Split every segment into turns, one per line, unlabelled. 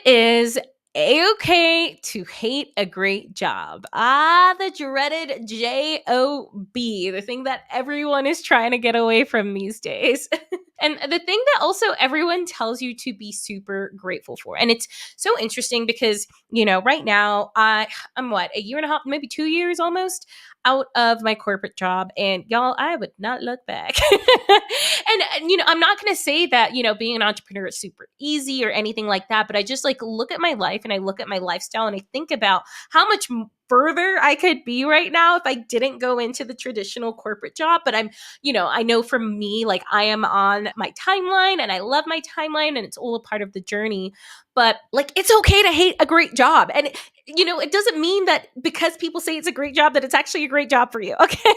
is A-okay to hate a great job? The dreaded J-O-B, the thing that everyone is trying to get away from these days. And the thing that also everyone tells you to be super grateful for. And it's so interesting because, right now I'm what, a year and a half, maybe 2 years almost out of my corporate job. And y'all, I would not look back. and I'm not going to say that, being an entrepreneur is super easy or anything like that, but I just like look at my life and I look at my lifestyle and I think about how much further I could be right now if I didn't go into the traditional corporate job. But I know for me, like I am on my timeline and I love my timeline and it's all a part of the journey. But like, it's okay to hate a great job. And, it doesn't mean that because people say it's a great job, that it's actually a great job for you. Okay.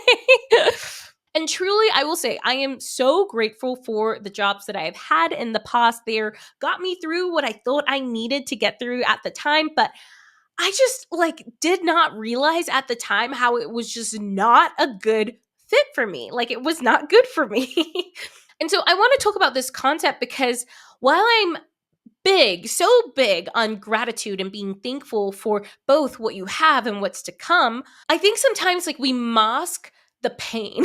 And truly, I will say, I am so grateful for the jobs that I have had in the past. They got me through what I thought I needed to get through at the time. But I just did not realize at the time how it was just not a good fit for me. Like it was not good for me. And so I want to talk about this concept because while I'm so big on gratitude and being thankful for both what you have and what's to come, I think sometimes we mask the pain.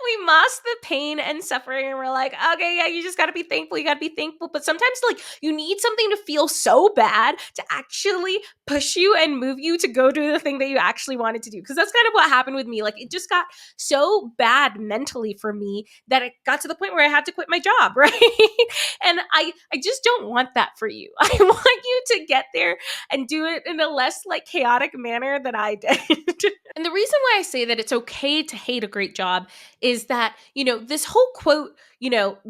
We mask the pain and suffering and we're like, okay, yeah, you just got to be thankful. You got to be thankful. But sometimes you need something to feel so bad to actually push you and move you to go do the thing that you actually wanted to do. Because that's kind of what happened with me. It just got so bad mentally for me that it got to the point where I had to quit my job, right? And I just don't want that for you. I want you to get there and do it in a less chaotic manner than I did. And the reason why I say that it's okay to hate a great job is that, this whole quote,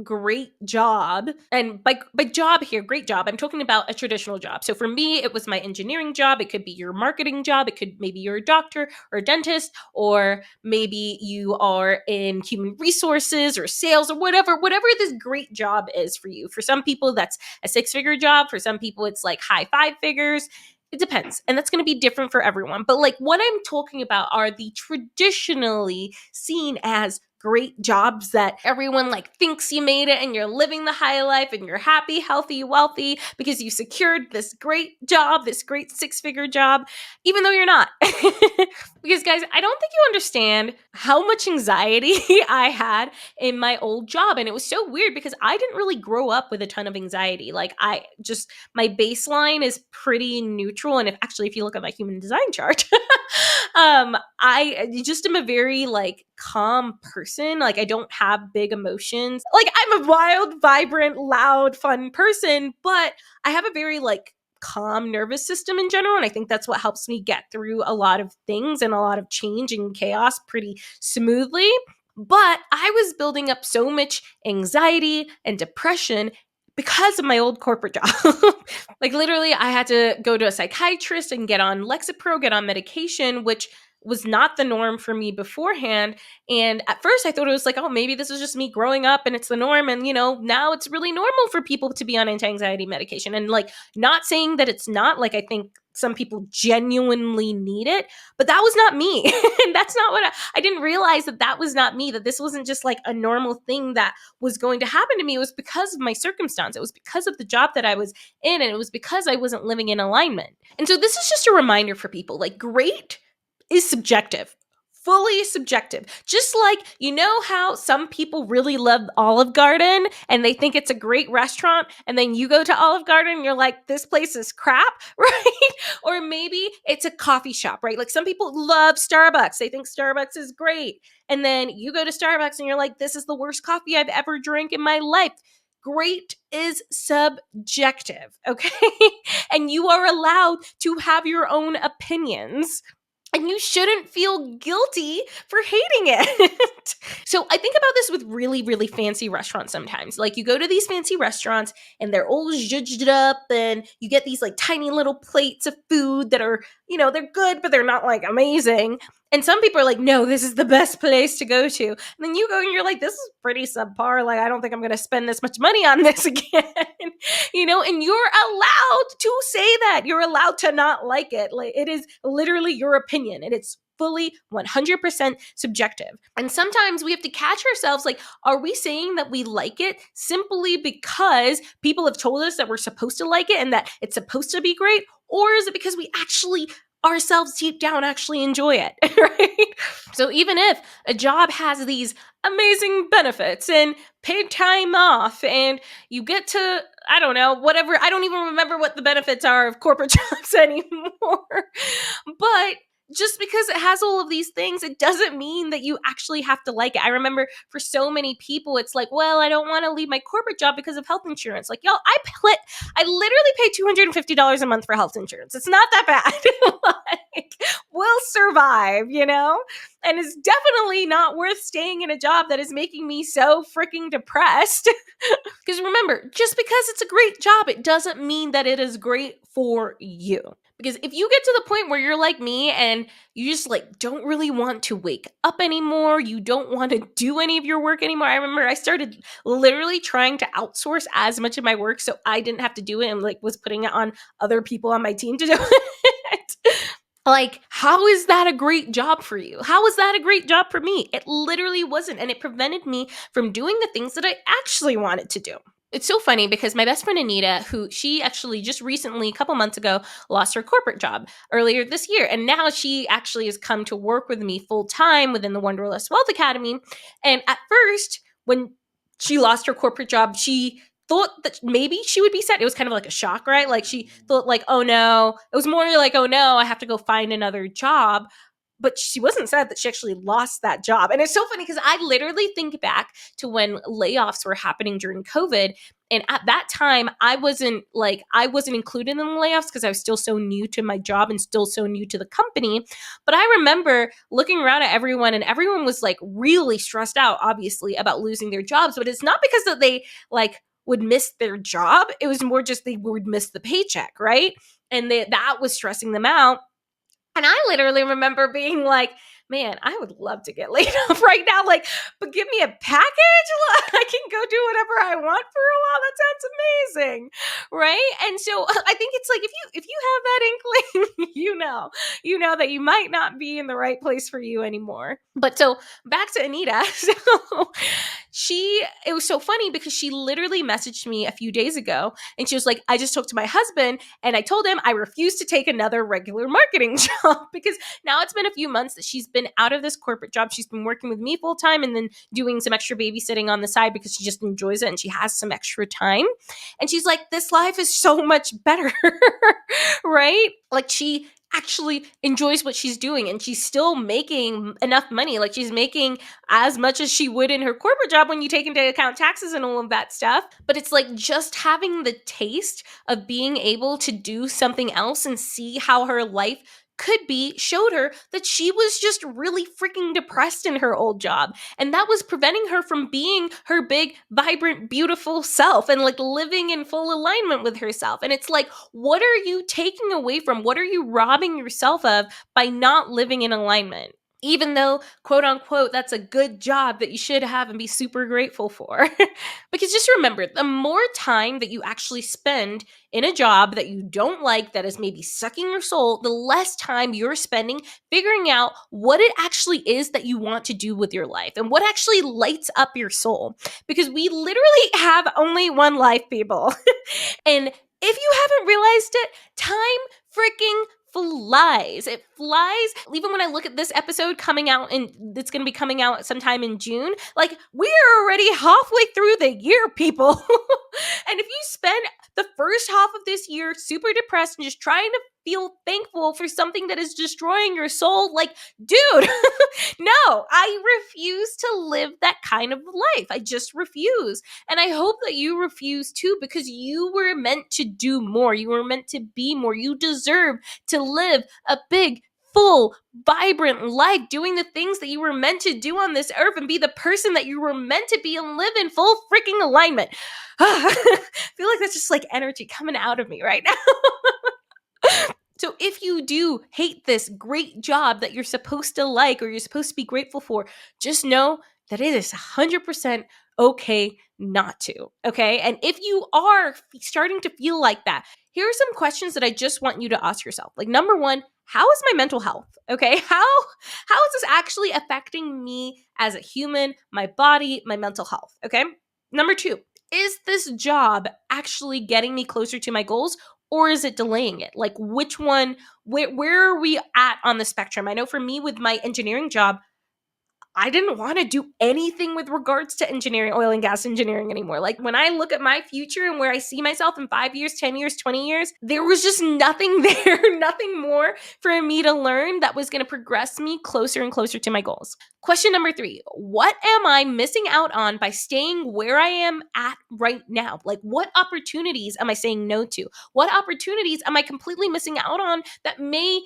great job, and by job here, great job, I'm talking about a traditional job. So for me, it was my engineering job. It could be your marketing job. It could maybe you're a doctor or a dentist, or maybe you are in human resources or sales or whatever this great job is for you. For some people, that's a 6-figure job. For some people, it's high 5 figures. It depends. And that's going to be different for everyone. But what I'm talking about are the traditionally seen as great jobs that everyone thinks you made it and you're living the high life and you're happy, healthy, wealthy because you secured this great job, this great 6-figure job, even though you're not. Because guys, I don't think you understand how much anxiety I had in my old job. And it was so weird because I didn't really grow up with a ton of anxiety. My baseline is pretty neutral. And if you look at my human design chart, I just am a very calm person. I don't have big emotions. I'm a wild, vibrant, loud, fun person, but I have a very calm nervous system in general. And I think that's what helps me get through a lot of things and a lot of change and chaos pretty smoothly. But I was building up so much anxiety and depression because of my old corporate job. Literally, I had to go to a psychiatrist and get on Lexapro, get on medication, which was not the norm for me beforehand. And at first I thought it was oh, maybe this is just me growing up and it's the norm. And, now it's really normal for people to be on anti-anxiety medication. And not saying that it's not, I think some people genuinely need it, but that was not me. And that's not what I didn't realize that was not me, that this wasn't just a normal thing that was going to happen to me. It was because of my circumstance. It was because of the job that I was in, and it was because I wasn't living in alignment. And so this is just a reminder for people, great is subjective. Fully subjective. Just how some people really love Olive Garden and they think it's a great restaurant, and then you go to Olive Garden and you're like, this place is crap, right? Or maybe it's a coffee shop, right? Some people love Starbucks. They think Starbucks is great. And then you go to Starbucks and you're like, this is the worst coffee I've ever drank in my life. Great is subjective, okay? And you are allowed to have your own opinions. And you shouldn't feel guilty for hating it. So I think about this with really, really fancy restaurants sometimes. You go to these fancy restaurants and they're all zhuzhed up and you get these tiny little plates of food that are, they're good, but they're not amazing. And some people are like, no, this is the best place to go to. And then you go and you're like, this is pretty subpar. I don't think I'm going to spend this much money on this again. And you're allowed to say that. You're allowed to not like it. It is literally your opinion and it's fully 100% subjective. And sometimes we have to catch ourselves like, are we saying that we like it simply because people have told us that we're supposed to like it and that it's supposed to be great? Or is it because we actually ourselves deep down actually enjoy it, right? So even if a job has these amazing benefits and paid time off and you get to, I don't know, whatever, I don't even remember what the benefits are of corporate jobs anymore. But just because it has all of these things, it doesn't mean that you actually have to like it. I remember for so many people, it's like, well, I don't want to leave my corporate job because of health insurance. Like, y'all, I literally pay $250 a month for health insurance. It's not that bad. Like, we'll survive, you know? And it's definitely not worth staying in a job that is making me so freaking depressed. Because remember, just because it's a great job, it doesn't mean that it is great for you. Because if you get to the point where you're like me and you just like don't really want to wake up anymore, you don't want to do any of your work anymore. I remember I started literally trying to outsource as much of my work so I didn't have to do it and like was putting it on other people on my team to do it. Like, how is that a great job for you? How is that a great job for me? It literally wasn't. And it prevented me from doing the things that I actually wanted to do. It's so funny because my best friend Anita, who she actually just recently, a couple months ago, lost her corporate job earlier this year. And now she actually has come to work with me full time within the Wanderlust Wealth Academy. And at first, when she lost her corporate job, she thought that maybe she would be sad. It was kind of like a shock, right? Like she thought like, oh no, it was more like, oh no, I have to go find another job. But she wasn't sad that she actually lost that job. And it's so funny because I literally think back to when layoffs were happening during COVID. And at that time, I wasn't included in the layoffs because I was still so new to my job and still so new to the company. But I remember looking around at everyone and everyone was like really stressed out, obviously, about losing their jobs. But it's not because that they like would miss their job. It was more just they would miss the paycheck, right? And that was stressing them out. And I literally remember being like, man, I would love to get laid off right now. Like, but give me a package. I can go do whatever I want for a while. That sounds amazing. Right. And so I think it's like if you have that inkling, you know that you might not be in the right place for you anymore. But so back to Anita. So it was so funny because she literally messaged me a few days ago and she was like, I just talked to my husband and I told him I refuse to take another regular marketing job because now it's been a few months that she's been out of this corporate job. She's been working with me full time and then doing some extra babysitting on the side because she just enjoys it and she has some extra time. And she's like, this life is so much better, right? Like she actually enjoys what she's doing and she's still making enough money. Like she's making as much as she would in her corporate job when you take into account taxes and all of that stuff. But it's like just having the taste of being able to do something else and see how her life could be showed her that she was just really freaking depressed in her old job. And that was preventing her from being her big, vibrant, beautiful self and like living in full alignment with herself. And it's like, what are you taking away from? What are you robbing yourself of by not living in alignment? Even though, quote unquote, that's a good job that you should have and be super grateful for. Because just remember, the more time that you actually spend in a job that you don't like, that is maybe sucking your soul, the less time you're spending figuring out what it actually is that you want to do with your life and what actually lights up your soul. Because we literally have only one life, people. And if you haven't realized it, time freaking flies. It flies. Even when I look at this episode coming out and it's going to be coming out sometime in June, like we're already halfway through the year, people. And if you spend the first half of this year super depressed and just trying to feel thankful for something that is destroying your soul, like, dude, no, I refuse to live that kind of life. I just refuse. And I hope that you refuse too, because you were meant to do more. You were meant to be more. You deserve to live a big, full, vibrant life, doing the things that you were meant to do on this earth and be the person that you were meant to be and live in full freaking alignment. I feel like that's just like energy coming out of me right now. So if you do hate this great job that you're supposed to like or you're supposed to be grateful for, just know that it is 100% okay not to, okay? And if you are starting to feel like that, here are some questions that I just want you to ask yourself. Like, number one, how is my mental health? Okay, how is this actually affecting me as a human, my body, my mental health? Okay. Number 2, is this job actually getting me closer to my goals, or is it delaying it? Like, which one, where are we at on the spectrum? I know for me with my engineering job, I didn't want to do anything with regards to engineering, oil and gas engineering anymore. Like, when I look at my future and where I see myself in 5 years, 10 years, 20 years, there was just nothing there, nothing more for me to learn that was going to progress me closer and closer to my goals. Question number 3, what am I missing out on by staying where I am at right now? Like, what opportunities am I saying no to? What opportunities am I completely missing out on that may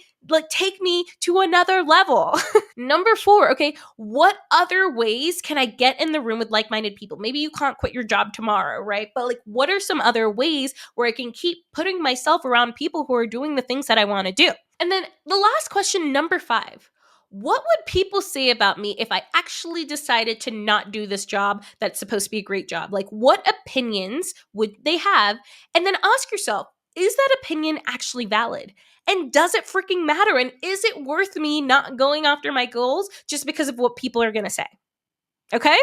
take me to another level? Number 4, okay, what other ways can I get in the room with like-minded people? Maybe you can't quit your job tomorrow, right? But like, what are some other ways where I can keep putting myself around people who are doing the things that I want to do? And then the last question, number 5, what would people say about me if I actually decided to not do this job that's supposed to be a great job? Like, what opinions would they have? And then ask yourself, is that opinion actually valid? And does it freaking matter? And is it worth me not going after my goals just because of what people are going to say? Okay?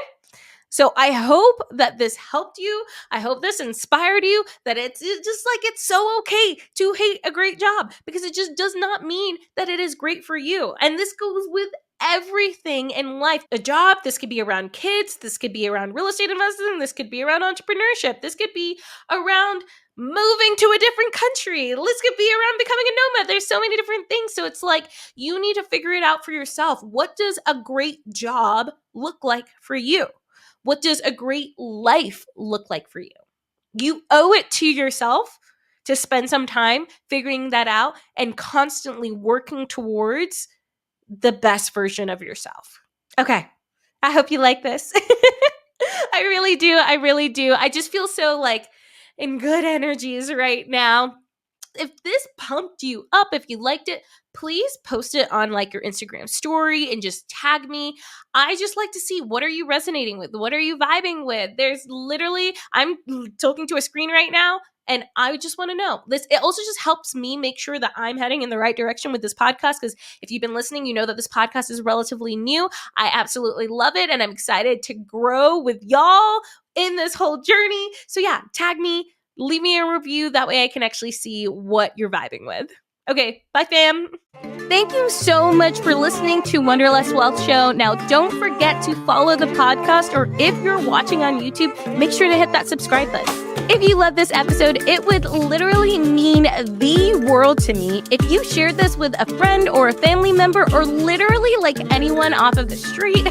So I hope that this helped you. I hope this inspired you, that it's just like, it's so okay to hate a great job, because it just does not mean that it is great for you. And this goes with everything in life. A job, this could be around kids, this could be around real estate investing, this could be around entrepreneurship, this could be around moving to a different country, this could be around becoming a nomad. There's so many different things. So it's like, you need to figure it out for yourself. What does a great job look like for you? What does a great life look like for you? You owe it to yourself to spend some time figuring that out and constantly working towards the best version of yourself. Okay. I hope you like this. I really do. I really do. I just feel so in good energies right now. If this pumped you up, if you liked it, please post it on your Instagram story and just tag me. I just like to see, what are you resonating with? What are you vibing with? There's literally, I'm talking to a screen right now, and I just want to know this. It also just helps me make sure that I'm heading in the right direction with this podcast, because if you've been listening, you know that this podcast is relatively new. I absolutely love it, and I'm excited to grow with y'all in this whole journey. So yeah, tag me. Leave me a review. That way I can actually see what you're vibing with. Okay, bye fam. Thank you so much for listening to Wanderlust Wealth Show. Now, don't forget to follow the podcast, or if you're watching on YouTube, make sure to hit that subscribe button. If you love this episode, it would literally mean the world to me if you shared this with a friend or a family member, or literally anyone off of the street.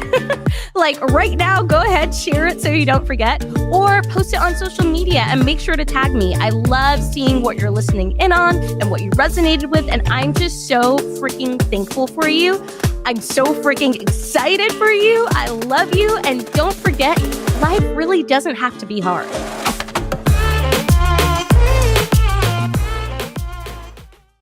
Right now, go ahead, share it so you don't forget, or post it on social media and make sure to tag me. I love seeing what you're listening in on and what you resonated with, and I'm just so freaking thankful for you. I'm so freaking excited for you. I love you, and don't forget, life really doesn't have to be hard.